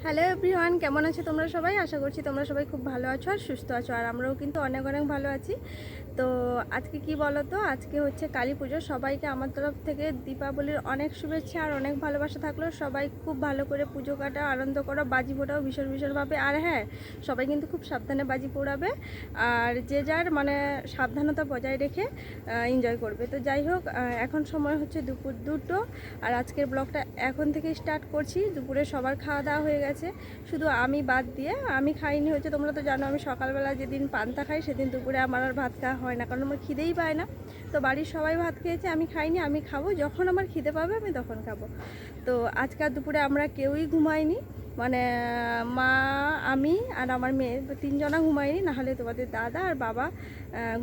Hello everyone, কেমন আছো তোমরা সবাই? আশা করছি তোমরা সবাই খুব ভালো আছো আর সুস্থ আছো, আর আমরাও কিন্তু অনেক অনেক ভালো আছি। তো আজকে কি বলো তো, আজকে হচ্ছে কালী পুজো। সবাইকে আমার তরফ থেকে দীপাবলির অনেক শুভেচ্ছা আর অনেক ভালোবাসা থাকলো। সবাই খুব ভালো করে পুজো কাটাও, আনন্দ করো, বাজি ফোটাও ভীষণ ভীষণভাবে। আর হ্যাঁ, সবাই কিন্তু খুব সাবধানে বাজি পোড়াবে আর যে যার মানে সাবধানতা বজায় রেখে এনজয় করবে। তো যাই হোক, এখন সময় হচ্ছে দুপুর 2টো আর আজকের ব্লগটা এখন থেকে স্টার্ট করছি। দুপুরে সবার খাওয়া দাওয়া হয়ে গেছে, শুধু আমি বাদ দিয়ে। আমি খাইনি হচ্ছে, তোমরা তো জানো আমি সকালবেলা যেদিন পান্তা খাই সেদিন দুপুরে আমার আর ভাত খাওয়া হয় না, কারণ আমার খিদেই পায় না। তো বাড়ির সবাই ভাত খেয়েছে, আমি খাইনি। আমি খাবো যখন আমার খিদে পাবে, আমি তখন খাবো। তো আজকাল দুপুরে আমরা কেউই ঘুমাইনি, মানে মা, আমি আর আমার মেয়ে তিনজনা ঘুমাইনি। নাহলে তোমাদের দাদা আর বাবা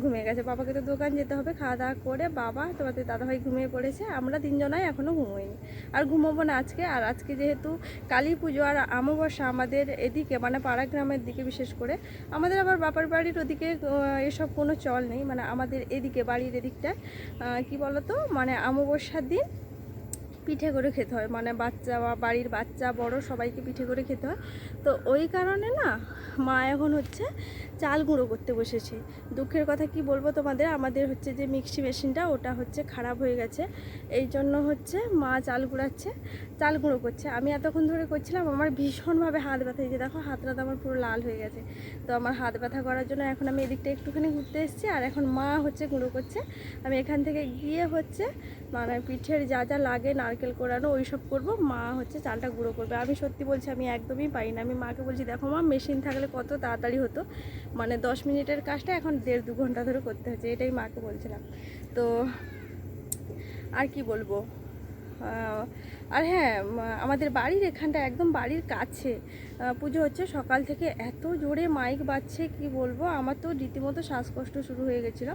ঘুমিয়ে গেছে। বাবাকে তো দোকান যেতে হবে। খাওয়া দাওয়া করে বাবা, তোমাদের দাদাভাই ঘুমিয়ে পড়েছে। আমরা তিনজনাই এখনও ঘুমোইনি আর ঘুমোবো না আজকে। আর আজকে যেহেতু কালী পুজো আর অমাবস্যা আমাদের এদিকে, মানে পাড়া গ্রামের দিকে বিশেষ করে, আমাদের আবার বাপার বাড়ির ওদিকে এসব কোনো চল নেই। মানে আমাদের এদিকে বাড়ির এদিকটায় কি বলতো, মানে অমাবস্যার দিন পিঠে করে খেতে হয়, মানে বাচ্চা বা বাড়ির বাচ্চা বড় সবাইকে পিঠে করে খেতে হয়। তো ওই কারণে না মা এখন হচ্ছে চাল গুঁড়ো করতে বসেছে। দুঃখের কথা কি বলবো তোমাদের, আমাদের হচ্ছে যে মিক্সি মেশিনটা ওটা হচ্ছে খারাপ হয়ে গেছে, এই জন্য হচ্ছে মা চাল গুঁড়াচ্ছে, চাল গুঁড়ো করছে। আমি এতক্ষণ ধরে করছিলাম, আমার ভীষণভাবে হাত ব্যথা হয়েছে। দেখো হাতটা তো আমার পুরো লাল হয়ে গেছে। তো আমার হাত ব্যথা করার জন্য এখন আমি এদিকটা একটুখানি ঘুরতে এসেছি, আর এখন মা হচ্ছে গুঁড়ো করছে। আমি এখান থেকে গিয়ে হচ্ছে মানে পিঠের যা যা লাগে, নারকেল কোড়ানো, ওই সব করবো। মা হচ্ছে চালটা গুঁড়ো করবে। আমি সত্যি বলছি, আমি একদমই পারি না। আমি মাকে বলছি, দেখো মা, মেশিন থাকলে কত তাড়াতাড়ি হতো, মানে 10 মিনিটের কাজটা এখন 1.5-2 ঘন্টা ধরে করতে হচ্ছে। এটাই মাকে বলছিলাম। তো আর কি বলবো, আর হ্যাঁ, আমাদের বাড়ির এখানটা একদম বাড়ির কাছে পুজো হচ্ছে। সকাল থেকে এত জোরে মাইক বাজছে, কি বলবো, আমার তো রীতিমতো শ্বাসকষ্ট শুরু হয়ে গেছিলো।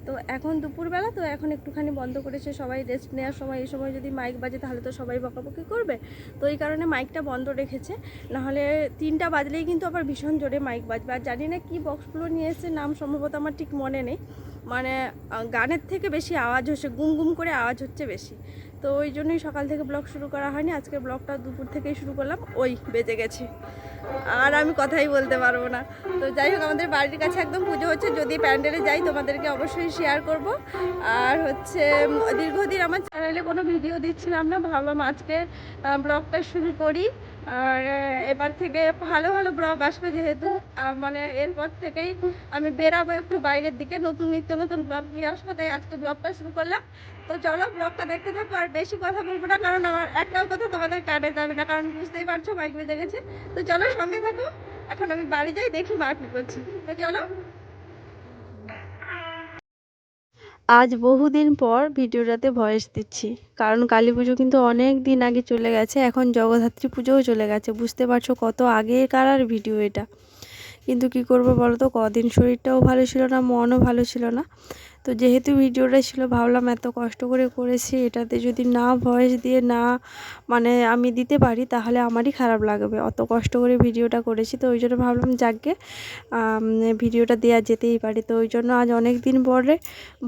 তো এখন দুপুরবেলা, তো এখন একটুখানি বন্ধ করেছে, সবাই রেস্ট নেওয়ার সময়। এই সময় যদি মাইক বাজে তাহলে তো সবাই বকাবকি করবে, তো এই কারণে মাইকটা বন্ধ রেখেছে। নাহলে 3টা বাজলেই কিন্তু আবার ভীষণ জোরে মাইক বাজবে। আর জানি না কি বক্সগুলো নিয়ে এসছে, নাম সম্ভবত আমার ঠিক মনে নেই। মানে গানের থেকে বেশি আওয়াজ হচ্ছে, গুম গুম করে আওয়াজ হচ্ছে বেশি। তো ওই জন্যই সকাল থেকে ব্লগ শুরু করা হয়নি। আজকে ব্লগটা দুপুর থেকেই শুরু করলাম। ওই বেজে গেছে, আর আমি কথাই বলতে পারবো না। তো যাই হোক, আমাদের বাড়ির কাছে একদম পুজো হচ্ছে। যদি প্যান্ডেলে যাই তোমাদেরকে অবশ্যই শেয়ার করব। আর হচ্ছে দীর্ঘদিন আমার চ্যানেলে কোনো ভিডিও দিচ্ছিলাম না, ভাবলাম আজকে ব্লগটা শুরু করি। আর এবার থেকে ভালো ভালো ব্লগ আসবে, যেহেতু মানে এরপর থেকেই আমি বেরাবো একটু বাইরের দিকে, নতুন নিত্য নতুন ব্লগ নিয়ে আসবো। তাই আজকে ব্লগটা শুরু করলাম। তো চলো ব্লগটা দেখতে থাকো, আর বেশি কথা বলবো না, কারণ আমার একটাও কথা তোমাদের কানে যাবে না, কারণ বুঝতেই পারছো মাইক বেজে গেছে। তো চলো সঙ্গে থাকো। এখন আমি বাড়ি যাই, দেখি মা কি করছি। তো চলো। আজ বহুদিন পর ভিডিওটাতে ভয়েস দিচ্ছি, কারণ কালী পুজো কিন্তু অনেক দিন আগে চলে গেছে। এখন জগদ্ধাত্রী পুজোও চলে গেছে, বুঝতে পারছো কত আগেকার আর ভিডিও এটা। কিন্তু কি করব বলো তো, কদিন শরীরটাও ভালো ছিল না, মনও ভালো ছিল না। তো যেহেতু ভিডিওটা ছিল, ভাবলাম এত কষ্ট করে করেছি, এটাতে যদি না ভয়েস দিয়ে না মানে আমি দিতে পারি, তাহলে আমারই খারাপ লাগবে। অত কষ্ট করে ভিডিওটা করেছি, তো ওই জন্য ভাবলাম যাকগে ভিডিওটা দেওয়া যেতেই পারে। তো ওই জন্য আজ অনেক দিন পরে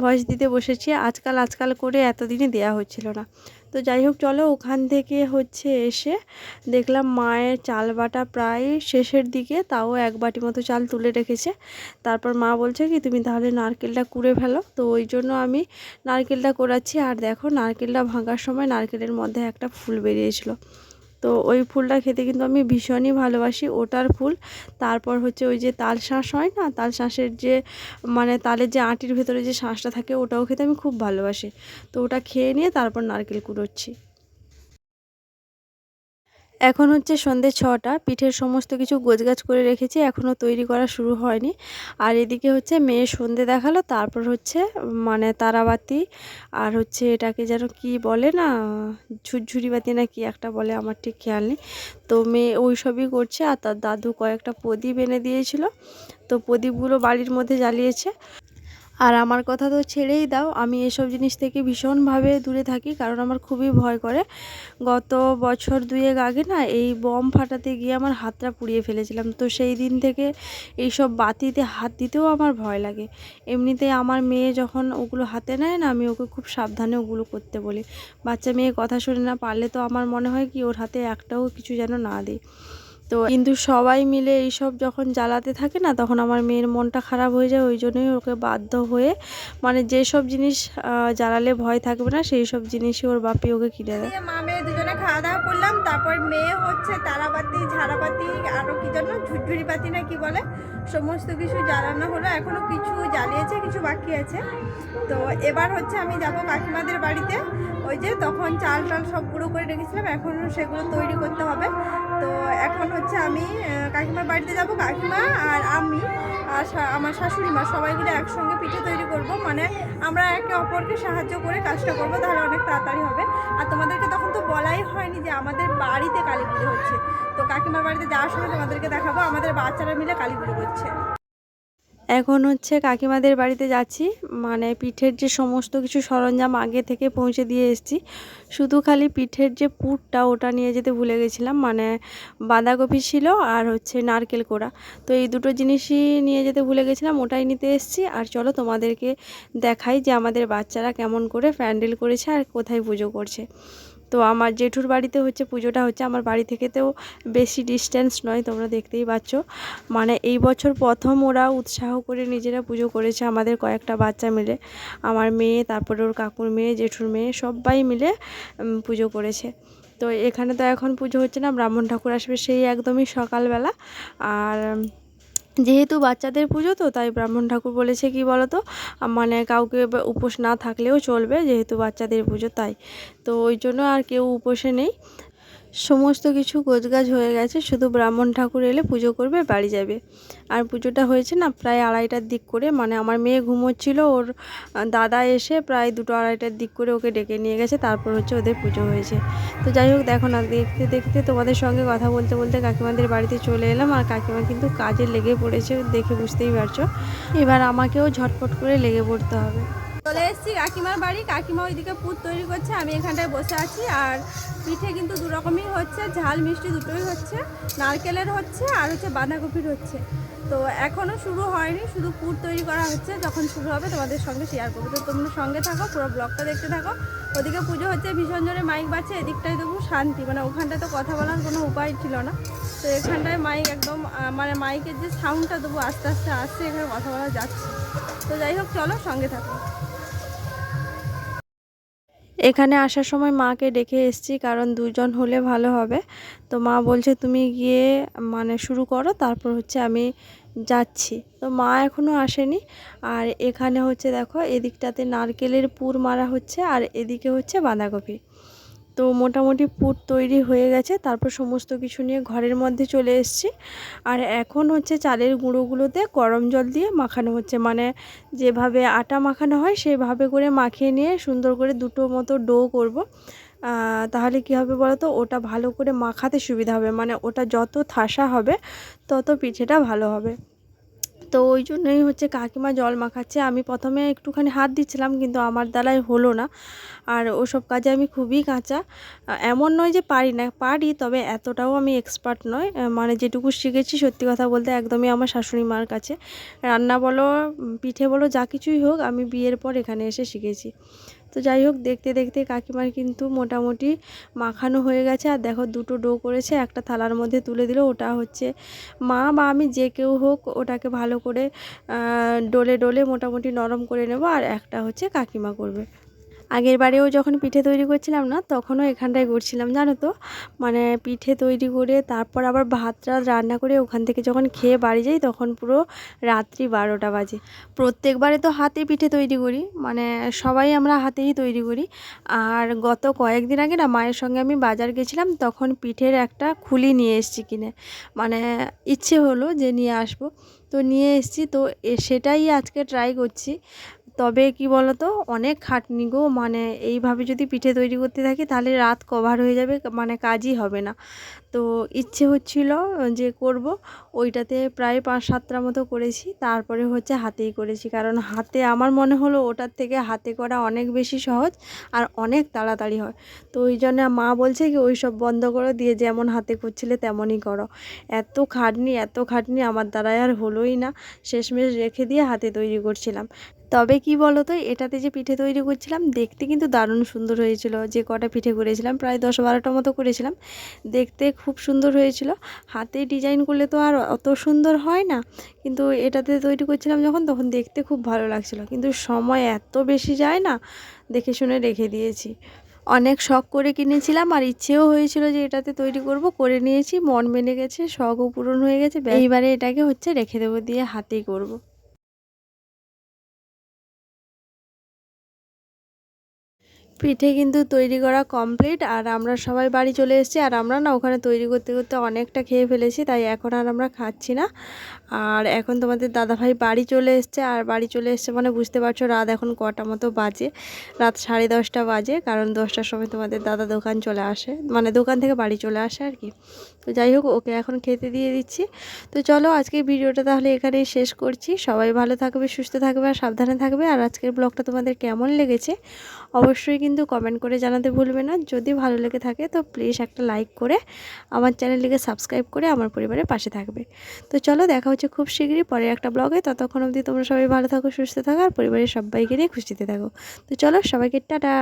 ভয়েস দিতে বসেছি। আজকাল করে এতদিনই দেওয়া হচ্ছিল না। তো যাই হোক, চলো। ওখান থেকে হচ্ছে এসে দেখলাম মায়ের চাল বাটা প্রায় শেষের দিকে, তাও 1 বাটি মতো চাল তুলে রেখেছে। তারপর মা বলছে কি, তুমি তাহলে নারকেলটা কুড়ে ফেলো। তো ওই জন্য আমি নারকেলটা কোড়াচ্ছি। আর দেখো, নারকেলটা ভাঙার সময় নারকেলের মধ্যে একটা ফুল বেরিয়েছিল। তো ওই ফুলটা খেতে কিন্তু আমি ভীষণই ভালোবাসি, ওটার ফুল। তারপর হচ্ছে ওই যে তাল শাঁস হয় না, তাল শাঁসের যে মানে তালের যে আটির ভেতরে যে শাঁসটা থাকে, ওটাও খেতে আমি খুব ভালোবাসি। তো ওটা খেয়ে নিয়ে তারপর নারকেল কুড়োচ্ছি। এখন হচ্ছে সন্ধ্যে 6টা, পিঠের সমস্ত কিছু গোছগাছ করে রেখেছি, এখনও তৈরি করা শুরু হয়নি। আর এদিকে হচ্ছে মেয়ে সন্ধ্যে দেখালো, তারপর হচ্ছে মানে তারাবাতি, আর হচ্ছে এটাকে যেন কি বলে না, ঝুরঝুরি বাতি না কি একটা বলে, আমার ঠিক খেয়াল নেই। তো মেয়ে ওই সবই করছে, আর তার দাদু কয়েকটা প্রদীপ এনে দিয়েছিল, তো প্রদীপগুলো বাড়ির মধ্যে জ্বালিয়েছে। আর আমার কথা তো ছেড়েই দাও, আমি এসব জিনিস থেকে ভীষণভাবে দূরে থাকি, কারণ আমার খুবই ভয় করে। গত বছর 2 আগে না, এই বম ফাটাতে গিয়ে আমার হাতটা পুড়িয়ে ফেলেছিলাম। তো সেই দিন থেকে এইসব বাতিতে হাত দিতেও আমার ভয় লাগে। এমনিতে আমার মেয়ে যখন ওগুলো হাতে নেয় না, আমি ওকে খুব সাবধানে ওগুলো করতে বলি। বাচ্চা মেয়ে কথা শুনে না, পারলে তো আমার মনে হয় কি ওর হাতে একটাও কিছু যেন না দিই। তো কিন্তু সবাই মিলে এইসব যখন জ্বালাতে থাকে না, তখন আমার মেয়ের মনটা খারাপ হয়ে যায়। ওই জন্যই ওকে বাধ্য হয়ে মানে যেসব জিনিস জ্বালালে ভয় থাকবে না সেই সব জিনিসই ওর বাপি ওকে কিনে দেয়। মা মেয়ে দুজনে খাওয়া দাওয়া করলাম, তারপর মেয়ে হচ্ছে তারাবাতি, ঝাড়াবাতি, আরও কি জন্য ঝুরঝুরি পাতি না কি বলে, সমস্ত কিছু জ্বালানো হলো। এখনও কিছু জ্বালিয়েছে, কিছু বাকি আছে। তো এবার হচ্ছে আমি যাব কাকিমাদের বাড়িতে। ওই যে তখন চাল টাল সব গুঁড়ো করে রেখেছিলাম, এখন সেগুলো তৈরি করতে হবে। তো এখন হচ্ছে আমি কাকিমার বাড়িতে যাব। কাকিমা আর আমি আর আমার শাশুড়ি মা সবাই মিলে একসঙ্গে পিঠে তৈরি করব। মানে আমরা একে অপরকে সাহায্য করে কাজটা করবো, তাহলে অনেক তাড়াতাড়ি হবে। আর তোমাদেরকে তখন তো বলাই হয়নি যে আমাদের বাড়িতে কালী পুজো হচ্ছে। তো কাকিমার বাড়িতে যাওয়ার সময় তোমাদেরকে দেখাবো আমাদের বাচ্চারা মিলে কালী পুজো করছে। এখন হচ্ছে কাকিমাদের বাড়িতে যাচ্ছি। মানে পিঠের যে সমস্ত কিছু সরঞ্জাম আগে থেকে পৌঁছে দিয়ে এসেছি, শুধু খালি পিঠের যে পুরটা ওটা নিয়ে যেতে ভুলে গেছিলাম। মানে বাঁধাকপি ছিল আর হচ্ছে নারকেল কোড়া, তো এই দুটো জিনিসই নিয়ে যেতে ভুলে গেছিলাম, ওটাই নিতে এসেছি। আর চলো তোমাদেরকে দেখাই যে আমাদের বাচ্চারা কেমন করে প্যান্ডেল করেছে আর কোথায় পুজো করছে। তো আমার জেঠুর বাড়িতে হচ্ছে পুজোটা হচ্ছে, আমার বাড়ি থেকে তো বেশি ডিস্টেন্স নয়, তোমরা দেখতেই পাচ্ছ। মানে এই বছর প্রথম ওরা উৎসাহ করে নিজেরা পুজো করেছে, আমাদের কয়েকটা বাচ্চা মিলে, আমার মেয়ে, তারপরে ওর কাকুর মেয়ে, জেঠুর মেয়ে, সবাই মিলে পুজো করেছে। তো এখানে তো এখন পুজো হচ্ছে না, ব্রাহ্মণ ঠাকুর আসবে সেই একদমই সকালবেলা। আর যেহেতু বাচ্চাদের পুজো তো তাই ব্রাহ্মণ ঠাকুর বলেছে কি বলো তো, মানে কাউকে উপোস না থাকলেও চলবে, যেহেতু বাচ্চাদের পুজো তাই। তো ওই জন্য আর কেউ উপোসে নেই, সমস্ত কিছু গোছগাছ হয়ে গেছে, শুধু ব্রাহ্মণ ঠাকুর এলে পুজো করবে, বাড়ি যাবে। আর পুজোটা হয়েছে না প্রায় 2:30টার দিক করে। মানে আমার মেয়ে ঘুমোচ্ছিল, ওর দাদা এসে প্রায় 2-2:30টার দিক করে ওকে ডেকে নিয়ে গেছে, তারপর হচ্ছে ওদের পুজো হয়েছে। তো যাই হোক, দেখো না, দেখতে দেখতে তোমাদের সঙ্গে কথা বলতে বলতে কাকিমাদের বাড়িতে চলে এলাম। আর কাকিমা কিন্তু কাজে লেগে পড়েছে, দেখে বুঝতেই পারছো। এবার আমাকেও ঝটপট করে লেগে পড়তে হবে। চলে এসেছি কাকিমার বাড়ি। কাকিমা ওইদিকে পুর তৈরি করছে, আমি এখানটায় বসে আছি। আর পিঠে কিন্তু দু রকমই হচ্ছে, ঝাল মিষ্টি দুটোই হচ্ছে, নারকেলের হচ্ছে আর হচ্ছে বাঁধাকপির হচ্ছে। তো এখনও শুরু হয়নি, শুধু পুর তৈরি করা হচ্ছে, যখন শুরু হবে তোমাদের সঙ্গে শেয়ার করবো। তো তোমরা সঙ্গে থাকো, পুরো ব্লগটা দেখতে থাকো। ওদিকে পুজো হচ্ছে, ভীষণ জোরে মাইক বাজছে, এদিকটায় তবু শান্তি, মানে ওখানটায় তো কথা বলার কোনো উপায় ছিল না। তো এখানটায় মাইক একদম মানে মাইকের যে সাউন্ডটা তবু আস্তে আস্তে আসছে, এখানে কথা বলা যাচ্ছে। তো যাই হোক, চলো সঙ্গে থাকো। এখানে আসার সময় মাকে ডেকে এসেছি, কারণ দুজন হলে ভালো হবে। তো মা বলছে তুমি গিয়ে মানে শুরু করো, তারপর হচ্ছে আমি যাচ্ছি। তো মা এখনও আসেনি। আর এখানে হচ্ছে দেখো, এদিকটাতে নারকেলের পুর মারা হচ্ছে আর এদিকে হচ্ছে বাঁধাকপি। তো মোটামুটি পুর তৈরি হয়ে গেছে, তারপর সমস্ত কিছু নিয়ে ঘরের মধ্যে চলে এসেছি। আর এখন হচ্ছে চালের গুঁড়োগুলোতে গরম জল দিয়ে মাখানো হচ্ছে, মানে যেভাবে আটা মাখানো হয় সেভাবে করে মাখিয়ে নিয়ে সুন্দর করে দুটো মতো ডো করব। তাহলে কি হবে বলো তো, ওটা ভালো করে মাখাতে সুবিধা হবে, মানে ওটা যত ঠাসা হবে তত পিঠেটা ভালো হবে। তো ওই জন্যই হচ্ছে কাকিমা জল মাখাচ্ছে। আমি প্রথমে একটুখানি হাত দিচ্ছিলাম, কিন্তু আমার দ্বারাই হলো না। আর ওসব কাজে আমি খুবই কাঁচা। এমন নয় যে পারি না, পারি, তবে এতটাও আমি এক্সপার্ট নয়। মানে যেটুকু শিখেছি সত্যি কথা বলতে একদমই আমার শাশুড়ি মার কাছে। রান্না বলো, পিঠে বলো, যা কিছুই হোক আমি বিয়ের পর এখানে এসে শিখেছি। তো যাই হোক, দেখতে দেখতে কাকিমার কিন্তু মোটামুটি মাখানো হয়ে গেছে। আর দেখো, দুটো ডো করেছে, একটা থালার মধ্যে তুলে দিল। ওটা হচ্ছে মা বা আমি যে কেউ হোক ওটাকে ভালো করে ডলে ডলে মোটামুটি নরম করে নেব, আর একটা হচ্ছে কাকিমা করবে। আগের বারেও যখন পিঠে তৈরি করছিলাম না, তখনও এখানটায় করছিলাম জানো তো। মানে পিঠে তৈরি করে তারপর আবার ভাত টাত রান্না করে ওখান থেকে যখন খেয়ে বাড়ি যাই, তখন পুরো রাত্রি 12টা বাজে। প্রত্যেকবারে তো হাতে পিঠে তৈরি করি, মানে সবাই আমরা হাতেই তৈরি করি। আর গত কয়েকদিন আগে না মায়ের সঙ্গে আমি বাজার গেছিলাম, তখন পিঠের একটা খুলি নিয়ে এসেছি কিনে। মানে ইচ্ছে হলো যে নিয়ে আসবো, তো নিয়ে এসেছি। তো সেটাই আজকে ট্রাই করছি। তবে কি বলো তো, অনেক খাটনি গো, মানে এইভাবে যদি পিঠে তৈরি করতে থাকি তাহলে রাত কভার হয়ে যাবে, মানে কাজই হবে না। তো ইচ্ছে হচ্ছিল যে করব, ওইটাতে প্রায় 5-7টা মতো করেছি। তারপরে হচ্ছে হাতেই করেছি, কারণ হাতে আমার মনে হলো ওটার থেকে হাতে করা অনেক বেশি সহজ আর অনেক তাড়াতাড়ি হয়। তো ওই জন্য মা বলছে কি ওই সব বন্ধ করো, দিয়ে যেমন হাতে করছিলে তেমনই করো। এত খাটনি এত খাটনি আমার দ্বারাই আর হলোই না, শেষমেশ রেখে দিয়ে হাতে তৈরি করছিলাম। তবে কি বলো তো, এটাতে যে পিঠে তৈরি করছিলাম দেখতে কিন্তু দারুণ সুন্দর হয়েছিল। যে কটা পিঠে করেছিলাম প্রায় 10-12টা মতো করেছিলাম, দেখতে খুব সুন্দর হয়েছিল। হাতে ডিজাইন করলে তো আর অত সুন্দর হয় না, কিন্তু এটাতে তৈরি করছিলাম যখন, তখন দেখতে খুব ভালো লাগছিল, কিন্তু সময় এত বেশি যায় না, দেখে শুনে রেখে দিয়েছি। অনেক শখ করে কিনেছিলাম আর ইচ্ছেও হয়েছিল যে এটাতে তৈরি করব, করে নিয়েছি, মন মেনে গেছে, শখও পূরণ হয়ে গেছে। এইবারে এটাকে হচ্ছে রেখে দেবো, দিয়ে হাতেই করব। পিঠে কিন্তু তৈরি করা কমপ্লিট, আর আমরা সবাই বাড়ি চলে এসেছি। আর আমরা না ওখানে তৈরি করতে করতে অনেকটা খেয়ে ফেলেছি, তাই এখন আর আমরা খাচ্ছি না। আর এখন তোমাদের দাদাভাই বাড়ি চলে এসছে, আর বাড়ি চলে এসছে মানে বুঝতে পারছো রাত এখন কটা মতো বাজে, রাত 10:30 বাজে, কারণ 10টার সময় তোমাদের দাদা দোকান চলে আসে, মানে দোকান থেকে বাড়ি চলে আসে আর কি। তো যাই হোক, ওকে এখন খেতে দিয়ে দিচ্ছি। তো চলো আজকের ভিডিওটা তাহলে এখানেই শেষ করছি। সবাই ভালো থাকবে, সুস্থ থাকবে আর সাবধানে থাকবে। আর আজকের ব্লগটা তোমাদের কেমন লেগেছে অবশ্যই কিন্তু কমেন্ট করে জানাতে ভুলবে না। যদি ভালো লেগে থাকে তো প্লিজ একটা লাইক করে আমার চ্যানেলটিকে সাবস্ক্রাইব করে আমার পরিবারের পাশে থাকবে। তো চলো দেখা হচ্ছে খুব শীঘ্রই পরের একটা ব্লগে। ততক্ষণ অবধি তোমরা সবাই ভালো থাকো, সুস্থ থাকো আর পরিবারের সবাইকে নিয়ে খুশিতে থাকো। তো চলো সবাইকে টাটা।